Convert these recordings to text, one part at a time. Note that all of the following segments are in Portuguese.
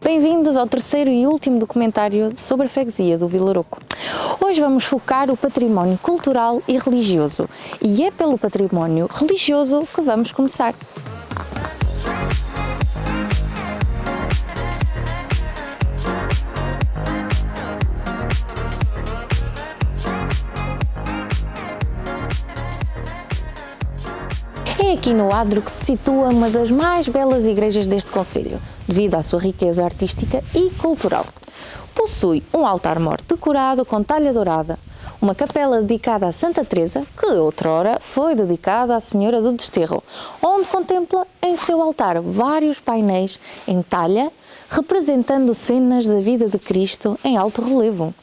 Bem-vindos ao terceiro e último documentário sobre a freguesia do Vilaroco. Hoje vamos focar o património cultural e religioso, e é pelo património religioso que vamos começar. É aqui no Adro que se situa uma das mais belas igrejas deste concelho, devido à sua riqueza artística e cultural. Possui um altar-mor decorado com talha dourada, uma capela dedicada a Santa Teresa, que outrora foi dedicada à Senhora do Desterro, onde contempla em seu altar vários painéis em talha, representando cenas da vida de Cristo em alto relevo.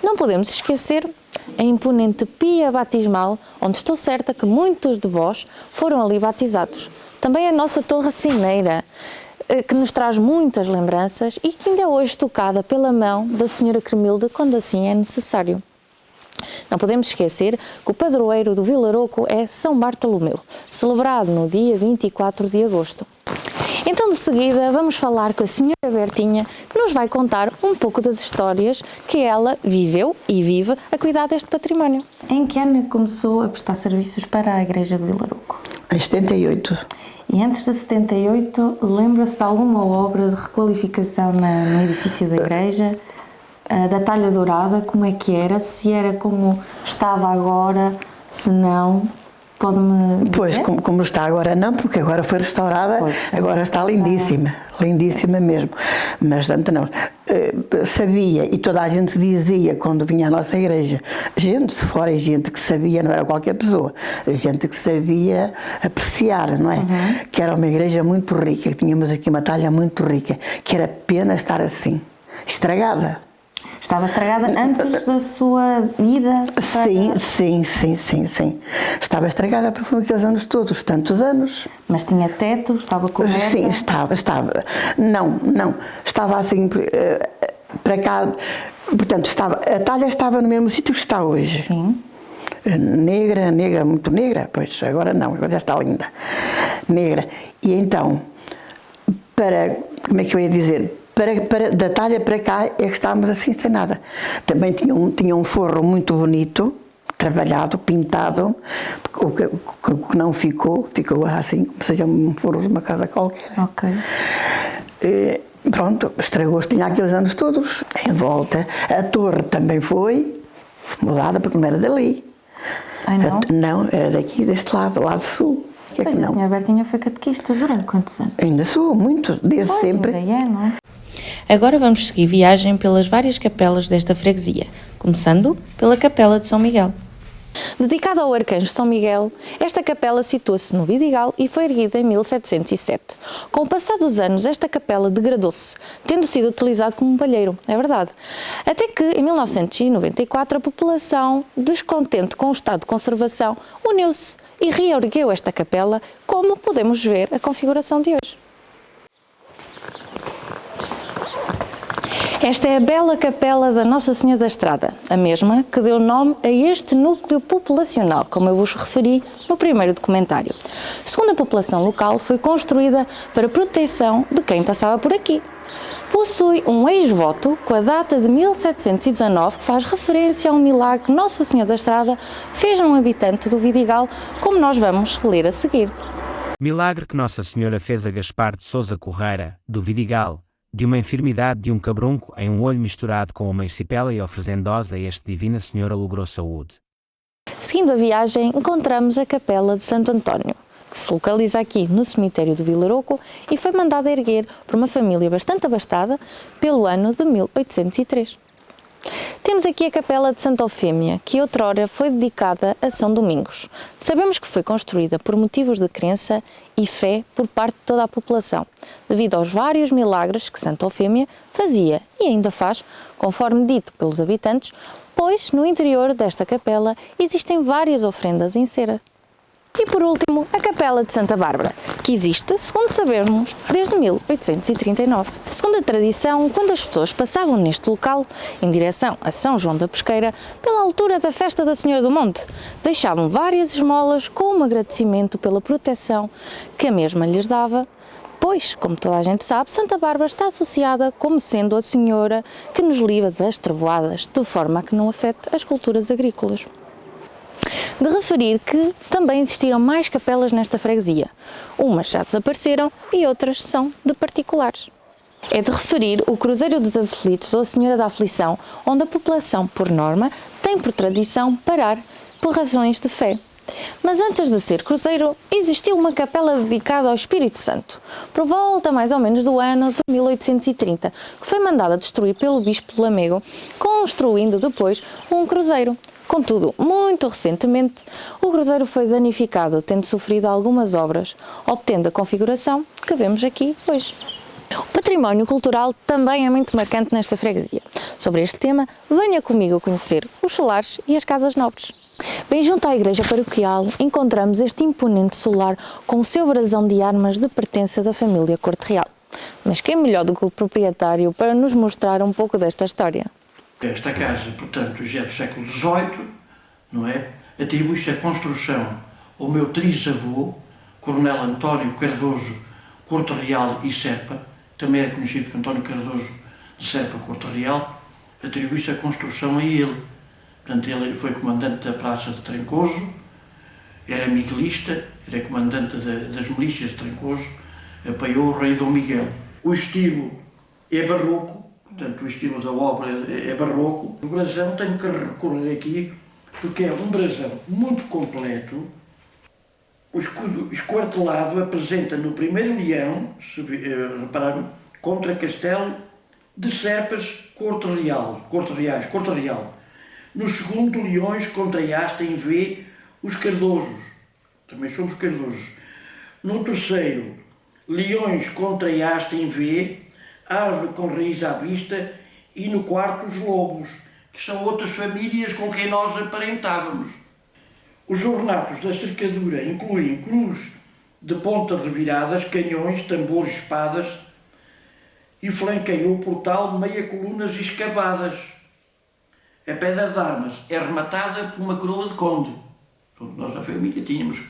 Não podemos esquecer a imponente pia batismal, onde estou certa que muitos de vós foram ali batizados. Também a nossa torre sineira, que nos traz muitas lembranças e que ainda é hoje tocada pela mão da Senhora Cremilde quando assim é necessário. Não podemos esquecer que o padroeiro do Vilaroco é São Bartolomeu, celebrado no dia 24 de agosto. Então, de seguida, vamos falar com a Senhora Bertinha, que nos vai contar um pouco das histórias que ela viveu e vive a cuidar deste património. Em que ano começou a prestar serviços para a Igreja do Vilaroco? Em 78. E antes de 78, lembra-se de alguma obra de requalificação no edifício da Igreja? Da talha dourada, como é que era? Se era como estava agora, se não... Pode-me dizer? Pois, como está agora não, porque agora foi restaurada, pois, agora está lindíssima, lindíssima mesmo. Mas antes não. Sabia, e toda a gente dizia quando vinha à nossa igreja, gente de fora e gente que sabia, não era qualquer pessoa, gente que sabia apreciar, não é? Uhum. Que era uma igreja muito rica, que tínhamos aqui uma talha muito rica, que era pena estar assim, estragada. Estava estragada antes da sua vida? Sim. Estava estragada por aqueles anos todos, tantos anos. Mas tinha teto? Estava coberta? Sim, estava. Não. Estava assim para cá. Portanto, a talha estava no mesmo sítio que está hoje. Sim. Negra, muito negra. Pois, agora não, agora já está linda. Negra. E então, como é que eu ia dizer? Da talha para cá é que estávamos assim sem nada. Também tinha um forro muito bonito, trabalhado, pintado, o que não ficou agora assim, como seja um forro de uma casa qualquer. Ok. Pronto, estragou-se, tinha aqueles anos todos em volta. A torre também foi mudada porque não era dali. Ai, não? Não, era daqui, deste lado sul. Pois a senhora Bertinha foi catequista durante quantos anos? Ainda sou, muito, desde sempre. Ainda é, não é? Agora vamos seguir viagem pelas várias capelas desta freguesia, começando pela Capela de São Miguel. Dedicada ao arcanjo São Miguel, esta capela situa-se no Vidigal e foi erguida em 1707. Com o passar dos anos, esta capela degradou-se, tendo sido utilizada como um palheiro, é verdade. Até que, em 1994, a população, descontente com o estado de conservação, uniu-se e reergueu esta capela, como podemos ver a configuração de hoje. Esta é a bela capela da Nossa Senhora da Estrada, a mesma que deu nome a este núcleo populacional, como eu vos referi no primeiro documentário. Segundo a população local, foi construída para proteção de quem passava por aqui. Possui um ex-voto com a data de 1719 que faz referência a um milagre que Nossa Senhora da Estrada fez a um habitante do Vidigal, como nós vamos ler a seguir. Milagre que Nossa Senhora fez a Gaspar de Sousa Correira, do Vidigal, de uma enfermidade de um cabrunco em um olho misturado com uma encipela e oferendosa a este Divina Senhora logrou saúde. Seguindo a viagem, encontramos a Capela de Santo António, que se localiza aqui no cemitério do Vilaroco e foi mandada erguer por uma família bastante abastada pelo ano de 1803. Temos aqui a Capela de Santa Eufémia, que outrora foi dedicada a São Domingos. Sabemos que foi construída por motivos de crença e fé por parte de toda a população, devido aos vários milagres que Santa Eufémia fazia e ainda faz, conforme dito pelos habitantes, pois no interior desta capela existem várias ofrendas em cera. E por último, a Capela de Santa Bárbara, que existe, segundo sabemos, desde 1839. Segundo a tradição, quando as pessoas passavam neste local, em direção a São João da Pesqueira, pela altura da festa da Senhora do Monte, deixavam várias esmolas como agradecimento pela proteção que a mesma lhes dava, Pois, como toda a gente sabe, Santa Bárbara está associada como sendo a senhora que nos livra das trevoadas, de forma a que não afete as culturas agrícolas. De referir que também existiram mais capelas nesta freguesia. Umas já desapareceram e outras são de particulares. É de referir o Cruzeiro dos Aflitos ou a Senhora da Aflição, onde a população, por norma, tem por tradição parar por razões de fé. Mas antes de ser cruzeiro, existiu uma capela dedicada ao Espírito Santo, por volta mais ou menos do ano de 1830, que foi mandada destruir pelo Bispo de Lamego, construindo depois um cruzeiro. Contudo, muito recentemente, o cruzeiro foi danificado, tendo sofrido algumas obras, obtendo a configuração que vemos aqui hoje. O património cultural também é muito marcante nesta freguesia. Sobre este tema, venha comigo conhecer os solares e as casas nobres. Bem junto à igreja paroquial, encontramos este imponente solar com o seu brasão de armas de pertença da família Corte Real. Mas quem melhor do que o proprietário para nos mostrar um pouco desta história? Esta casa, portanto, já é do século XVIII, não é? Atribui-se a construção ao meu trisavô, Coronel António Cardoso Corte Real e Serpa, também era conhecido como António Cardoso de Serpa Corte Real, atribui-se a construção a ele. Portanto, ele foi comandante da Praça de Trancoso, era miguelista, era comandante das milícias de Trancoso, apoiou o rei Dom Miguel. O estilo é barroco, portanto, o estilo da obra é barroco. O brasão tenho que recorrer aqui, porque é um brasão muito completo. O escudo esquartelado apresenta no primeiro leão, se repararam, contra Castelo de Serpas Corte Real. No segundo, leões contra a haste em V, os cardosos. Também somos cardosos. No terceiro, leões contra a haste em V, árvore com raiz à vista. E no quarto, os lobos, que são outras famílias com quem nós aparentávamos. Os ornatos da cercadura incluem cruz de pontas reviradas, canhões, tambores, espadas e flanqueiam o portal meia colunas escavadas. A pedra de armas é rematada por uma coroa de conde. Nós na família tínhamos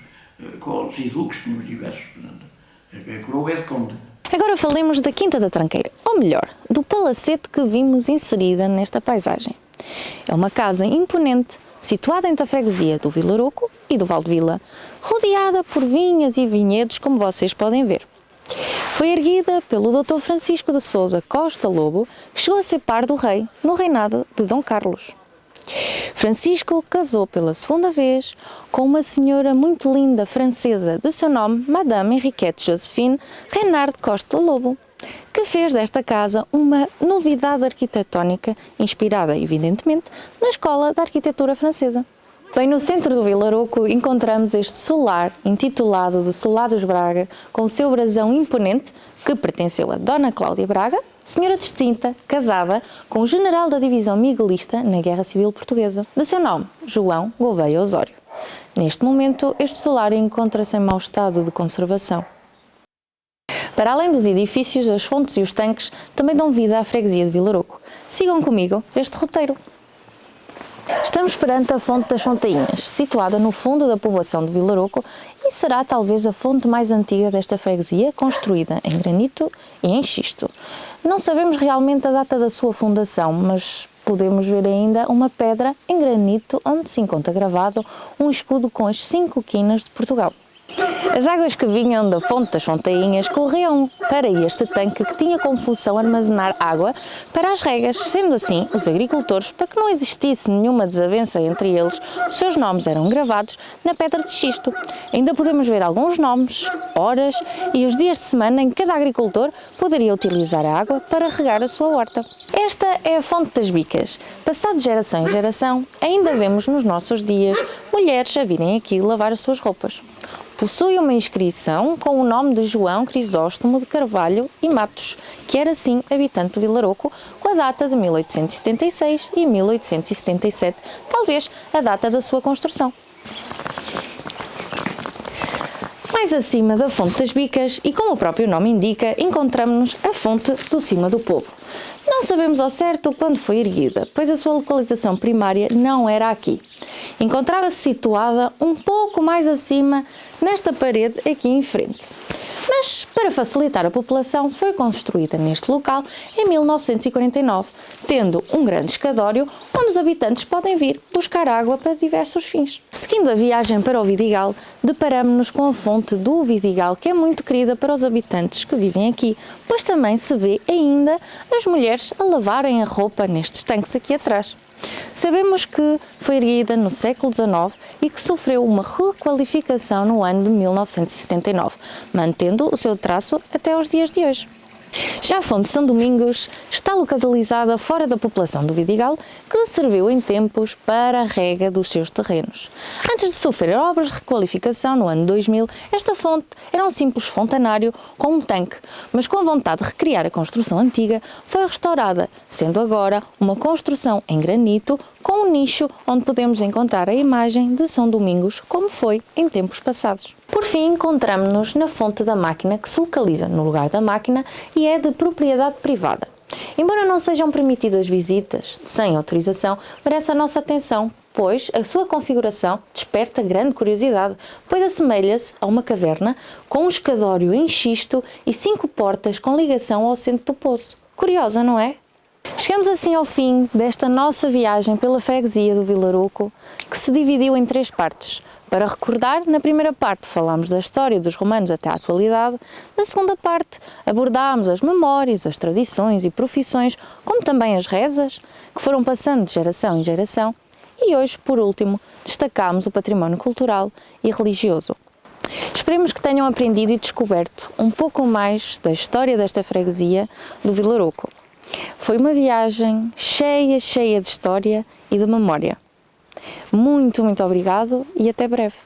condes e duques, tínhamos diversos. A coroa é de conde. Agora falemos da Quinta da Tranqueira, ou melhor, do palacete que vimos inserida nesta paisagem. É uma casa imponente, situada entre a freguesia do Vilaroco e do Valdevila, rodeada por vinhas e vinhedos, como vocês podem ver. Foi erguida pelo Dr. Francisco de Sousa Costa Lobo, que chegou a ser par do rei no reinado de Dom Carlos. Francisco casou pela segunda vez com uma senhora muito linda francesa de seu nome, Madame Henriquette Josephine Renard Costa Lobo, que fez desta casa uma novidade arquitetónica inspirada, evidentemente, na Escola de Arquitetura Francesa. Bem no centro do Vilaroco encontramos este solar, intitulado de Solados Braga, com o seu brasão imponente, que pertenceu a Dona Cláudia Braga, senhora distinta, casada com o general da divisão miguelista na Guerra Civil Portuguesa, de seu nome, João Gouveia Osório. Neste momento, este solar encontra-se em mau estado de conservação. Para além dos edifícios, as fontes e os tanques também dão vida à freguesia de Vilaroco. Sigam comigo este roteiro. Estamos perante a Fonte das Fontainhas, situada no fundo da povoação de Vilaroco e será talvez a fonte mais antiga desta freguesia, construída em granito e em xisto. Não sabemos realmente a data da sua fundação, mas podemos ver ainda uma pedra em granito onde se encontra gravado um escudo com as 5 quinas de Portugal. As águas que vinham da Fonte das Fontainhas corriam para este tanque que tinha como função armazenar água para as regas, sendo assim, os agricultores, para que não existisse nenhuma desavença entre eles, os seus nomes eram gravados na pedra de xisto. Ainda podemos ver alguns nomes, horas e os dias de semana em que cada agricultor poderia utilizar a água para regar a sua horta. Esta é a Fonte das Bicas. Passado de geração em geração, ainda vemos nos nossos dias mulheres a virem aqui lavar as suas roupas. Possui uma inscrição com o nome de João Crisóstomo de Carvalho e Matos, que era assim habitante de Vilaroco, com a data de 1876 e 1877, talvez a data da sua construção. Mais acima da Fonte das Bicas, e como o próprio nome indica, encontramos-nos a Fonte do Cima do Povo. Não sabemos ao certo quando foi erguida, pois a sua localização primária não era aqui. Encontrava-se situada um pouco mais acima, nesta parede aqui em frente. Mas, para facilitar a população, foi construída neste local em 1949, tendo um grande escadório onde os habitantes podem vir buscar água para diversos fins. Seguindo a viagem para o Vidigal, deparamos-nos com a fonte do Vidigal, que é muito querida para os habitantes que vivem aqui, pois também se vê ainda as mulheres a lavarem a roupa nestes tanques aqui atrás. Sabemos que foi erguida no século XIX e que sofreu uma requalificação no ano de 1979, mantendo o seu traço até aos dias de hoje. Já a fonte de São Domingos está localizada fora da população do Vidigal, que serviu em tempos para a rega dos seus terrenos. Antes de sofrer obras de requalificação no ano 2000, esta fonte era um simples fontanário com um tanque, mas com a vontade de recriar a construção antiga, foi restaurada, sendo agora uma construção em granito com um nicho onde podemos encontrar a imagem de São Domingos como foi em tempos passados. Por fim, encontramos-nos na fonte da máquina, que se localiza no lugar da máquina e é de propriedade privada. Embora não sejam permitidas visitas sem autorização, merece a nossa atenção, pois a sua configuração desperta grande curiosidade, pois assemelha-se a uma caverna com um escadório em xisto e 5 portas com ligação ao centro do poço. Curiosa, não é? Chegamos assim ao fim desta nossa viagem pela freguesia do Vilarouco, que se dividiu em 3 partes. Para recordar, na primeira parte falámos da história dos romanos até à atualidade, na segunda parte abordámos as memórias, as tradições e profissões, como também as rezas, que foram passando de geração em geração, e hoje, por último, destacámos o património cultural e religioso. Esperemos que tenham aprendido e descoberto um pouco mais da história desta freguesia do Vilarouco. Foi uma viagem cheia de história e de memória. Muito obrigado e até breve.